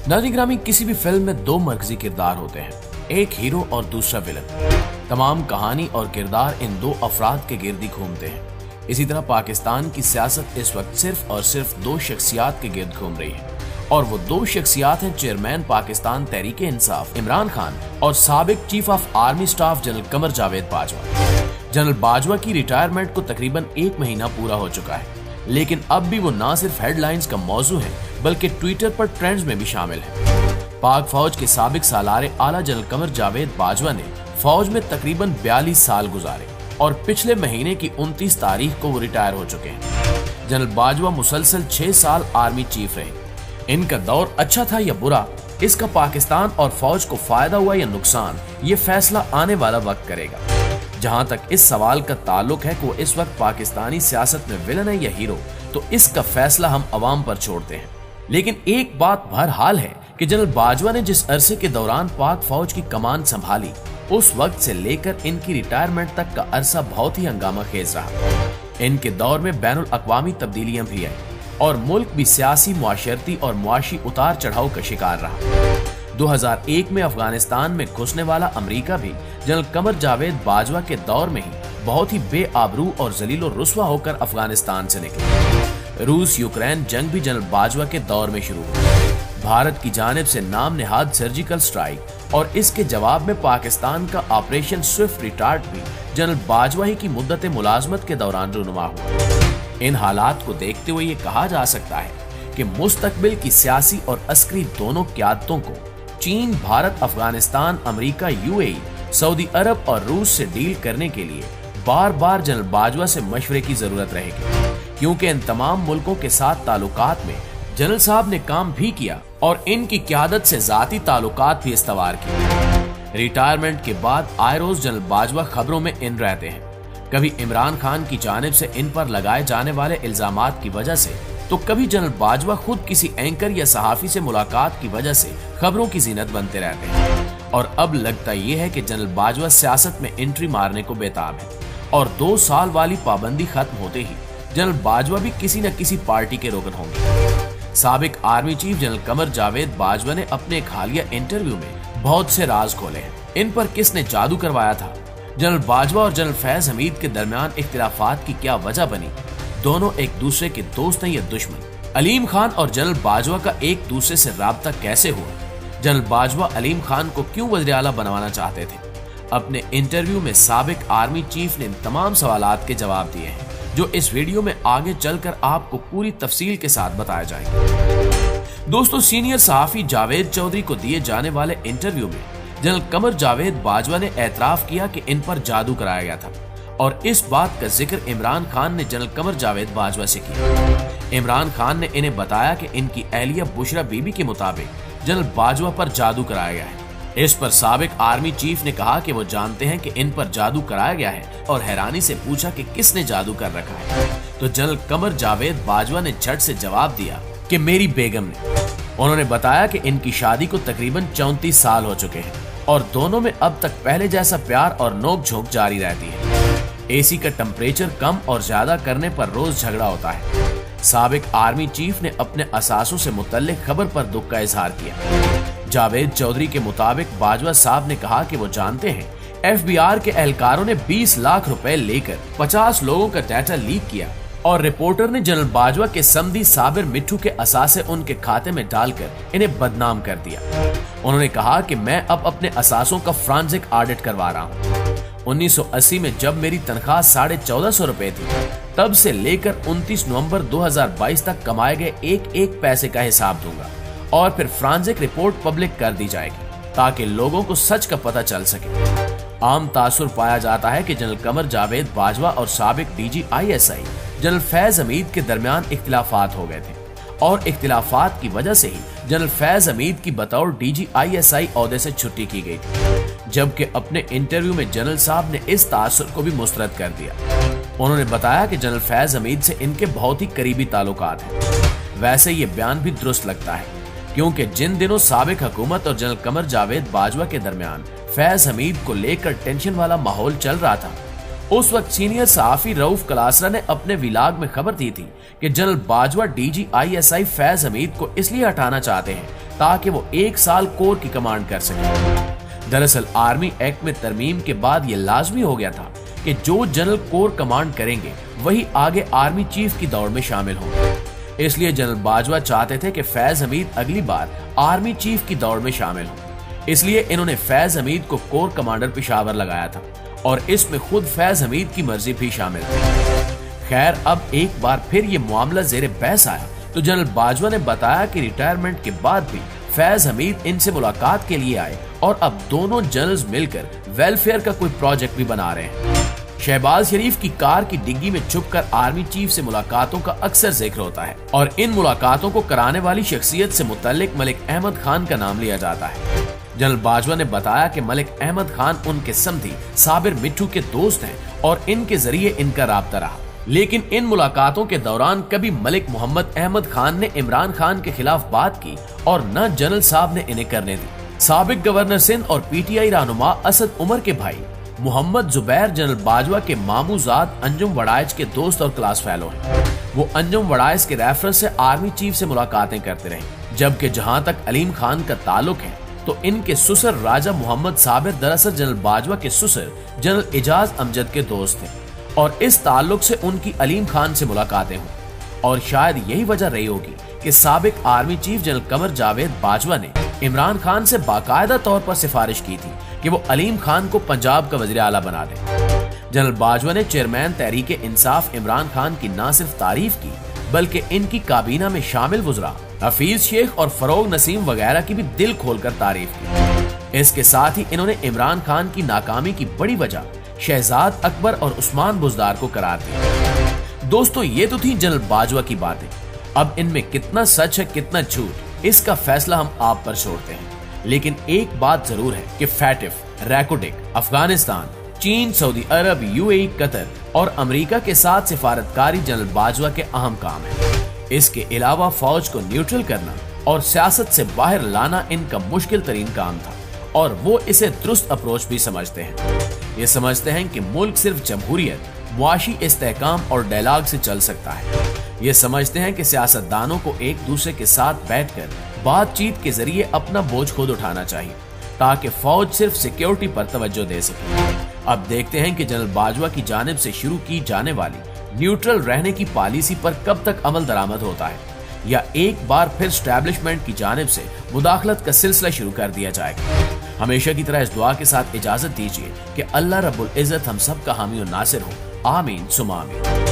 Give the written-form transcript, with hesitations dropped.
नाज़रीन ग्रामी, किसी भी फिल्म में दो मरकजी किरदार होते हैं, एक हीरो और दूसरा विलन। तमाम कहानी और किरदार इन दो अफराद के गिर्द घूमते हैं। इसी तरह पाकिस्तान की सियासत इस वक्त सिर्फ और सिर्फ दो शख्सियात के गिर्द घूम रही है, और वो दो शख्सियात हैं चेयरमैन पाकिस्तान तहरीक-ए-इंसाफ इमरान खान और साबिक chief of army staff general Qamar Javed Bajwa. General Bajwa की रिटायरमेंट को तकरीबन 1 महीना पूरा हो चुका है, लेकिन अब भी वो न सिर्फ हेडलाइंस का मौजू है बल्कि ट्विटर पर ट्रेंड्स में भी शामिल है। पाक फौज के साबिक सालारे आला जनरल कमर जावेद बाजवा ने फौज में तकरीबन 42 साल गुजारे और पिछले महीने की 29 तारीख को वो रिटायर हो चुके हैं। जनरल बाजवा मुसलसल 6 साल आर्मी चीफ रहे। इनका दौर अच्छा था या बुरा, इसका पाकिस्तान और फौज को फायदा हुआ या नुकसान, ये फैसला आने वाला वक्त करेगा। जहां तक इस सवाल का ताल्लुक है कि वो इस वक्त पाकिस्तानी सियासत में विलन है या हीरो, तो इसका फैसला हम अवाम पर छोड़ते हैं। लेकिन एक बात बहरहाल है कि जनरल बाजवा ने जिस अरसे के दौरान पाक फौज की कमान संभाली, उस वक्त से लेकर इनकी रिटायरमेंट तक का अरसा बहुत ही हंगामा खेज रहा। इनके दौर में बैनुल अक़वामी तब्दीलियां भी आई और मुल्क भी सियासी, मुआशरती और मुआशी उतार चढ़ाव का शिकार रहा। 2001 में अफगानिस्तान में घुसने वाला अमेरिका भी जनरल कमर जावेद बाजवा के दौर में ही बहुत ही बेआबरू और जलीलो रुस्वा होकर अफगानिस्तान से निकले। रूस यूक्रेन जंग भी जनरल बाजवा के दौर में शुरू हुई। भारत की जानिब से नाम नेहाद सर्जिकल स्ट्राइक और इसके जवाब में पाकिस्तान का ऑपरेशन स्विफ्ट रिटार्ट भी जनरल बाजवा ही की मुद्दत मुलाजमत के दौरान रूनुमा हुआ। इन हालात को देखते हुए ये कहा जा सकता है कि मुस्तकबिल की सियासी और अस्करी दोनों क़यादतों को चीन, भारत, अफगानिस्तान, अमेरिका, यूएई, सऊदी अरब और रूस से डील करने के लिए बार बार जनरल बाजवा से मशवरे की जरूरत रहेगी, क्योंकि इन तमाम मुल्कों के साथ ताल्लुकात में जनरल साहब ने काम भी किया और इनकी क़यादत से जाती ताल्लुकात भी इस्तवार किए। रिटायरमेंट के बाद आए रोज जनरल बाजवा खबरों में इन रहते हैं। कभी इमरान खान की जानिब से इन पर लगाए जाने वाले इल्जामात की वजह से, तो कभी जनरल बाजवा खुद किसी एंकर या सहाफी से मुलाकात की वजह से खबरों की जीनत बनते रहते हैं। और अब लगता यह है कि जनरल बाजवा सियासत में एंट्री मारने को बेताब है और 2 साल वाली पाबंदी खत्म होते ही जनरल बाजवा भी किसी न किसी पार्टी के रुकन होंगे। साबिक army chief general Qamar Javed Bajwa ने अपने एक हालिया इंटरव्यू में बहुत से राज खोले हैं। इन पर किसने जादू करवाया था, जनरल बाजवा और जनरल फैज हमीद के दरमियान इख्तिलाफात की क्या वजह बनी, दोनों एक दूसरे के दोस्त हैं या दुश्मन, अलीम खान और जनरल बाजवा का एक दूसरे से राब्ता कैसे हुआ, जनरल बाजवा अलीम खान को क्यों वज़ीर आला बनवाना चाहते थे। अपने इंटरव्यू में साबिक आर्मी चीफ ने इन तमाम सवालात के जवाब दिए हैं, जो इस वीडियो में आगे चलकर आपको पूरी तफसील के साथ बताया जाएगा। दोस्तों, सीनियर सहाफी जावेद चौधरी को दिए जाने वाले इंटरव्यू में जनरल कमर जावेद बाजवा ने एतराफ किया कि इन पर जादू कराया गया था, और इस बात का जिक्र इमरान खान ने जनरल कमर जावेद बाजवा से किया। इमरान खान ने इन्हें बताया कि इनकी अहलिया बुशरा बीबी के मुताबिक जनरल बाजवा पर जादू कराया गया है। इस पर साबिक आर्मी चीफ ने कहा कि वो जानते हैं कि इन पर जादू कराया गया है, और हैरानी से पूछा कि किसने जादू कर रखा है। तो जनरल कमर जावेद बाजवा ने झट से जवाब दिया कि मेरी बेगम ने। उन्होंने बताया कि इनकी शादी को तकरीबन 34 साल हो चुके हैं और दोनों में अब तक पहले जैसा प्यार और नोक झोंक जारी रहती है। एसी का टेम्परेचर कम और ज्यादा करने पर रोज झगड़ा होता है। साबिक आर्मी चीफ ने अपने असासों से मुतल्लिक खबर पर दुख का इजहार किया। जावेद चौधरी के मुताबिक बाजवा साहब ने कहा कि वो जानते हैं एफबीआर के एहलकारों ने 20 लाख रुपए लेकर 50 लोगों का डाटा लीक किया, और रिपोर्टर ने जनरल बाजवा के समधी साबिर मिट्ठू के असासे उनके खाते में डालकर इन्हें बदनाम कर दिया। उन्होंने कहा कि मैं अब अपने असासों का फ्रांसिक ऑडिट करवा रहा हूँ। 1980 में जब मेरी तनख्वाह 1450 रुपए थी, तब से लेकर 29 नवंबर 2022 तक कमाए गए एक एक पैसे का हिसाब दूंगा और फिर फ्रांसिक रिपोर्ट पब्लिक कर दी जाएगी ताकि लोगों को सच का पता चल सके। आम तासुर पाया जाता है कि जनरल कमर जावेद बाजवा और साबिक DG ISI general Faiz Hamid के दरमियान इख्तिलाफात हो गए थे, और इख्तिलाफात की वजह से ही जनरल फैज हमीद की बतौर डीजी ISI ओहदे से छुट्टी की गई थी। जबकि अपने इंटरव्यू में जनरल साहब ने इस तासुर को भी मुस्तरद कर दिया। उन्होंने बताया कि जनरल फैज हमीद से इनके बहुत ही करीबी ताल्लुकात हैं। वैसे ये बयान भी दुरुस्त लगता है, क्योंकि जिन दिनों साबिक हुकूमत और जनरल कमर जावेद बाजवा के दरमियान फैज हमीद को लेकर टेंशन वाला माहौल चल रहा था, उस वक्त सीनियर सहाफी रऊफ कलासरा ने अपने विलाग में खबर दी थी कि general Bajwa DG ISI Faiz Hamid को इसलिए हटाना चाहते हैं ताकि वो 1 साल कोर की कमांड कर सके। दरअसल आर्मी एक्ट में तरमीम के बाद ये लाजमी हो गया था कि जो जनरल कोर कमांड करेंगे वही आगे आर्मी चीफ की दौड़ में शामिल होंगे। इसलिए जनरल बाजवा चाहते थे कि फैज हमीद अगली बार आर्मी चीफ की दौड़ में शामिल हो। इसलिए इन्होंने फैज हमीद को कोर कमांडर पेशावर लगाया था और इसमें खुद फैज हमीद की मर्जी भी शामिल थी। खैर, अब एक बार फिर ये मामला जेर बहस आया तो जनरल बाजवा ने बताया कि रिटायरमेंट के बाद भी फैज हमीद इनसे मुलाकात के लिए आए और अब दोनों जनरल्स मिलकर वेलफेयर का कोई प्रोजेक्ट भी बना रहे हैं। शहबाज शरीफ की कार की डिग्गी में छुपकर आर्मी चीफ से मुलाकातों का अक्सर जिक्र होता है और इन मुलाकातों को कराने वाली शख्सियत से मुतल्लिक मलिक अहमद खान का नाम लिया जाता है। जनरल बाजवा ने बताया कि मलिक अहमद खान उनके समधी साबिर मिट्टू के दोस्त हैं और इनके जरिए इनका राब्ता रहा, लेकिन इन मुलाकातों के दौरान कभी मलिक मोहम्मद अहमद खान ने इमरान खान के खिलाफ बात की और न जनरल साहब ने इन्हें करने दी। साबिक गवर्नर सिंध और पीटीआई रहनुमा असद उमर के भाई मोहम्मद जुबैर जनरल बाजवा के मामूजाद अंजुम वड़ाइज के दोस्त और क्लास फेलो हैं। वो अंजुम वड़ाइज के रेफरेंस से आर्मी चीफ से मुलाकातें करते रहे, जबकि जहां तक अलीम खान का ताल्लुक है तो इनके सुसर राजा मोहम्मद साबिर दरअसल जनरल बाजवा के सुसर जनरल एजाज अमजद के दोस्त थे और इस ताल्लुक से उनकी अलीम खान से मुलाकातें हुई। और शायद यही वजह रही होगी कि साबिक army chief general Qamar Javed Bajwa ने इमरान खान से बाकायदा तौर पर सिफारिश की थी कि वो अलीम खान को पंजाब का वज़ीर आला बना दे। जनरल बाजवा ने चेयरमैन तहरीक इंसाफ इमरान खान की न सिर्फ तारीफ की बल्कि इनकी काबीना में शामिल वज़रा हफीज शेख और फरोग नसीम वगैरह की भी दिल खोलकर तारीफ की। इसके साथ ही इन्होंने इमरान खान की नाकामी की बड़ी वजह शहजाद अकबर और उस्मान बुजदार को करार दिया। दोस्तों, ये तो थी जनरल बाजवा की बातें। अब इनमें कितना सच है कितना झूठ, इसका फैसला हम आप पर छोड़ते हैं। लेकिन एक बात जरूर है कि फैटिफ, रैकोटिक, अफगानिस्तान, चीन, सऊदी अरब, यूएई, कतर और अमेरिका के साथ सिफारतकारी जनरल बाजवा के अहम काम है। इसके अलावा फौज को न्यूट्रल करना और सियासत से बाहर लाना इनका मुश्किल तरीन काम था और वो इसे दुरुस्त अप्रोच भी समझते हैं। ये समझते हैं कि मुल्क सिर्फ जमहूरियत, मुआशी इस्तेहकाम और डायलॉग से चल सकता है। ये समझते हैं कि सियासतदानों को एक दूसरे के साथ बैठकर बातचीत के जरिए अपना बोझ खुद उठाना चाहिए ताकि फौज सिर्फ सिक्योरिटी पर तवज्जो दे सके। अब देखते हैं कि जनरल बाजवा की जानिब से शुरू की जाने वाली न्यूट्रल रहने की पॉलिसी पर कब तक अमल दरामद होता है या एक बार फिर स्टैब्लिशमेंट की जानिब से मुदाखलत का सिलसिला शुरू कर दिया जाएगा। हमेशा की तरह इस दुआ के साथ इजाजत दीजिए कि अल्लाह रब्बुल इज्जत हम सब का हामी और नासिर हो। आमीन सुमा आमीन।